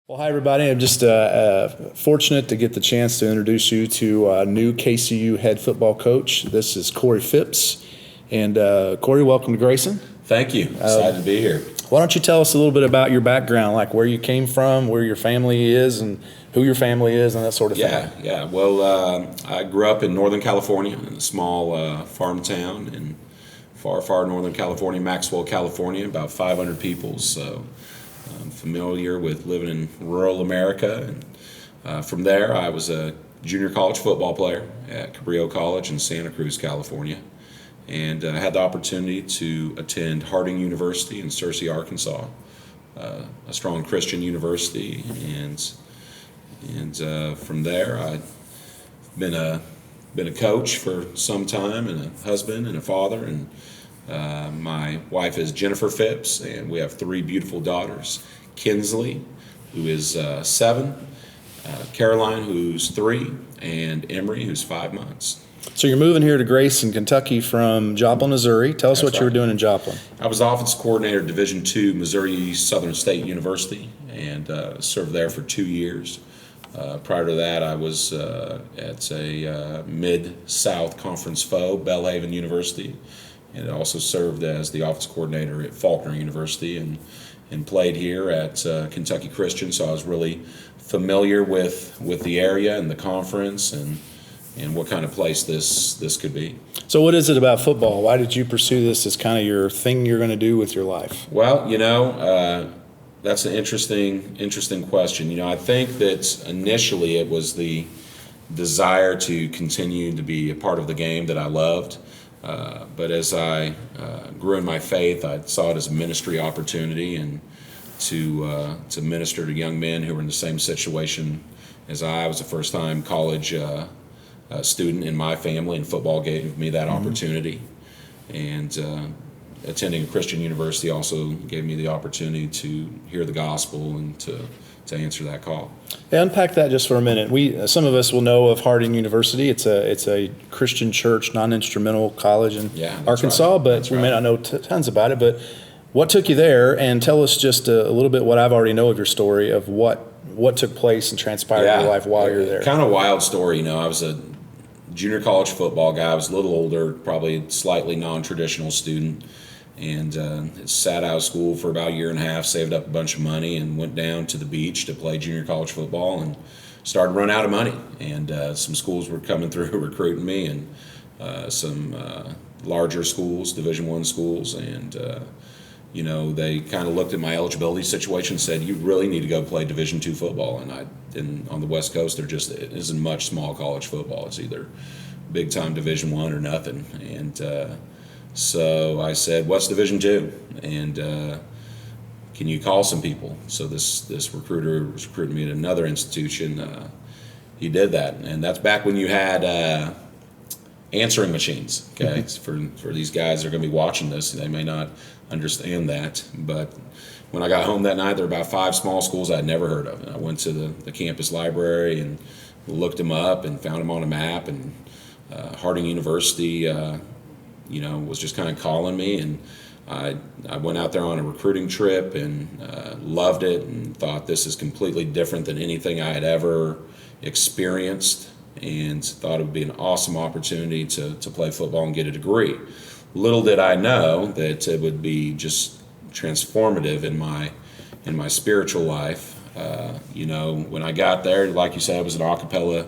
Well, hi, everybody. I'm just fortunate to get the chance to introduce you to new KCU head football coach. This is Corey Fipps. And Corey, welcome to Grayson. Thank you. Excited to be here. Why don't you tell us a little bit about your background, like where you came from, where your family is, and who your family is, and that sort of thing. Yeah. Well, I grew up in Northern California, in a small farm town in far Northern California, Maxwell, California, about 500 people. So I'm familiar with living in rural America. And from there, I was a junior college football player at Cabrillo College in Santa Cruz, California. And I had the opportunity to attend Harding University in Searcy, Arkansas, a strong Christian university. And from there, I've been a coach for some time, and a husband and a father. And my wife is Jennifer Fipps, and we have three beautiful daughters: Kinsley, who is 7, Caroline, who's 3, and Emery, who's 5 months. So you're moving here to Grayson, Kentucky from Joplin, Missouri. Tell us what you were doing in Joplin. I was offense coordinator at Division II, Missouri Southern State University, and served there for 2 years. Prior to that, I was at a Mid-South Conference foe, Belhaven University, and also served as the offense coordinator at Faulkner University, and played here at Kentucky Christian. So I was really familiar with the area and the conference and what kind of place this could be. So what is it about football? Why did you pursue this as kind of your thing you're going to do with your life? Well, that's an interesting question. I think that initially it was the desire to continue to be a part of the game that I loved. But as I grew in my faith, I saw it as a ministry opportunity, and to minister to young men who were in the same situation as I was a first-time college student in my family, and football gave me that opportunity. And attending a Christian university also gave me the opportunity to hear the gospel and to answer that call. Yeah, unpack that just for a minute. Some of us will know of Harding University. It's a Christian church, non-instrumental college in Arkansas, right. But we may not know tons about it. But what took you there? And tell us just a little bit what I've already know of your story of what took place and transpired in your life while you're there. Kind of a wild story. I was a junior college football guy. I was a little older, probably slightly non-traditional student, and sat out of school for about a year and a half, saved up a bunch of money, and went down to the beach to play junior college football, and started to run out of money. And some schools were coming through recruiting me, and some larger schools, Division I schools, and they kind of looked at my eligibility situation and said, "You really need to go play Division II football." And on the West Coast, there just isn't much small college football. It's either big time Division I or nothing. And so I said, "What's Division II? And can you call some people?" So this recruiter was recruiting me at another institution. He did that, and that's back when you had answering machines. Okay, for these guys that are going to be watching this, they may not understand that, but when I got home that night, there were about 5 small schools I'd never heard of, and I went to the campus library and looked them up and found them on a map. And Harding University, was just kind of calling me, and I went out there on a recruiting trip and loved it, and thought this is completely different than anything I had ever experienced, and thought it would be an awesome opportunity to play football and get a degree. Little did I know that it would be just transformative in my spiritual life. When I got there, like you said, it was an a cappella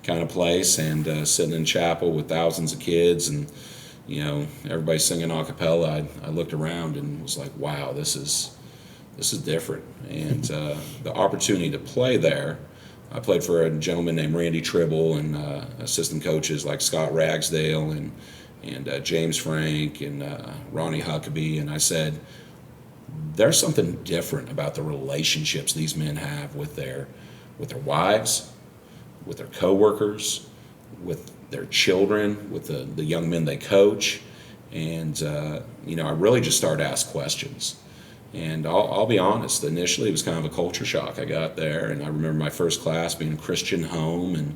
kind of place, and sitting in chapel with thousands of kids, and everybody singing a cappella. I looked around and was like, wow, this is different. And the opportunity to play there, I played for a gentleman named Randy Tribble, and assistant coaches like Scott Ragsdale and James Frank and Ronnie Huckabee. And I said, there's something different about the relationships these men have with their wives, with their coworkers, with their children, with the young men they coach. And I really just started to ask questions. And I'll be honest, initially it was kind of a culture shock. I got there, and I remember my first class being a Christian home, and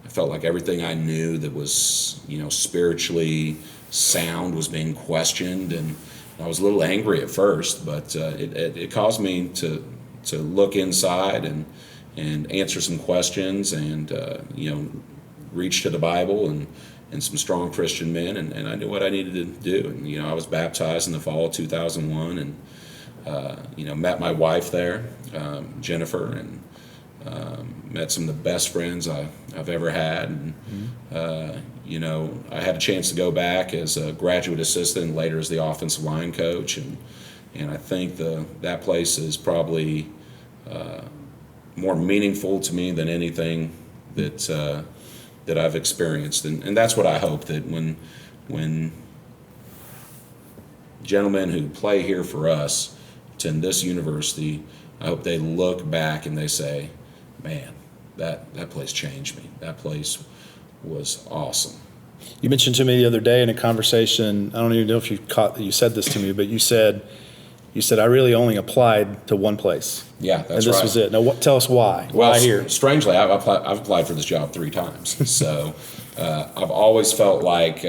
I felt like everything I knew that was, spiritually sound was being questioned, and I was a little angry at first, but it caused me to to look inside and answer some questions, and reach to the Bible and some strong Christian men, and I knew what I needed to do. And I was baptized in the fall of 2001, and met my wife there, Jennifer, and met some of the best friends I've ever had. And I had a chance to go back as a graduate assistant and later as the offensive line coach, and I think that place is probably more meaningful to me than anything that I've experienced, and that's what I hope, that when gentlemen who play here for us attend this university, I hope they look back and they say, man, that place changed me. That place was awesome. You mentioned to me the other day in a conversation, I don't even know if you said this to me, but you said I really only applied to one place. Yeah, that's right. And this was it. Now, tell us why. Well, why here? Strangely, I've applied for this job 3 times. So I've always felt like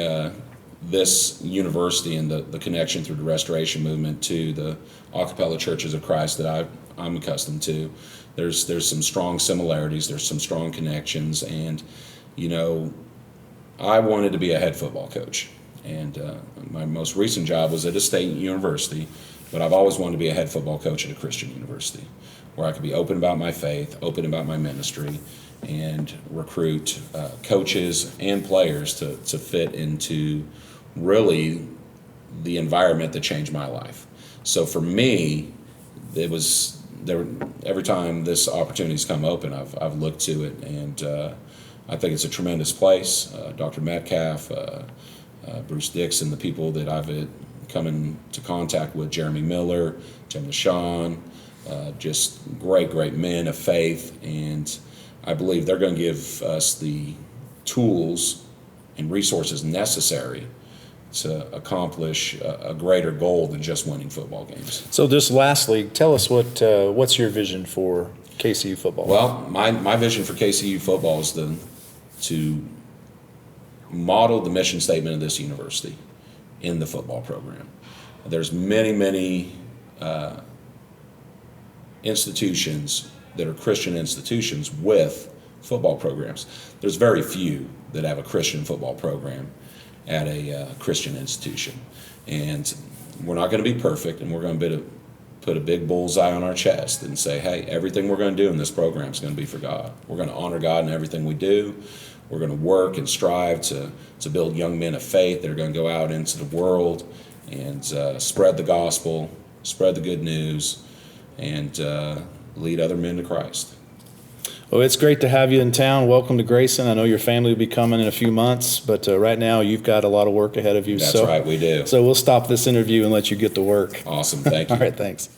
this university and the connection through the Restoration Movement to the a cappella churches of Christ that I'm accustomed to, there's some strong similarities, there's some strong connections, and I wanted to be a head football coach. And my most recent job was at a state university, but I've always wanted to be a head football coach at a Christian university where I could be open about my faith, open about my ministry, and recruit coaches and players to fit into really the environment that changed my life. So for me, it was every time this opportunity's come open, I've looked to it, and I think it's a tremendous place. Dr. Metcalf, Bruce Dixon, the people that I've come into contact with, Jeremy Miller, Tim LaShawn, just great men of faith, and I believe they're going to give us the tools and resources necessary to accomplish a greater goal than just winning football games. So just lastly, tell us what's your vision for KCU football? Well, my vision for KCU football is to model the mission statement of this university in the football program. There's many institutions that are Christian institutions with football programs. There's very few that have a Christian football program at a Christian institution. And we're not going to be perfect, and we're going to put a big bullseye on our chest and say, hey, everything we're going to do in this program is going to be for God. We're going to honor God in everything we do. We're going to work and strive to build young men of faith that are going to go out into the world and spread the gospel, spread the good news, and lead other men to Christ. Well, it's great to have you in town. Welcome to Grayson. I know your family will be coming in a few months, but right now you've got a lot of work ahead of you. That's right, we do. So we'll stop this interview and let you get to work. Awesome, thank you. All right, thanks.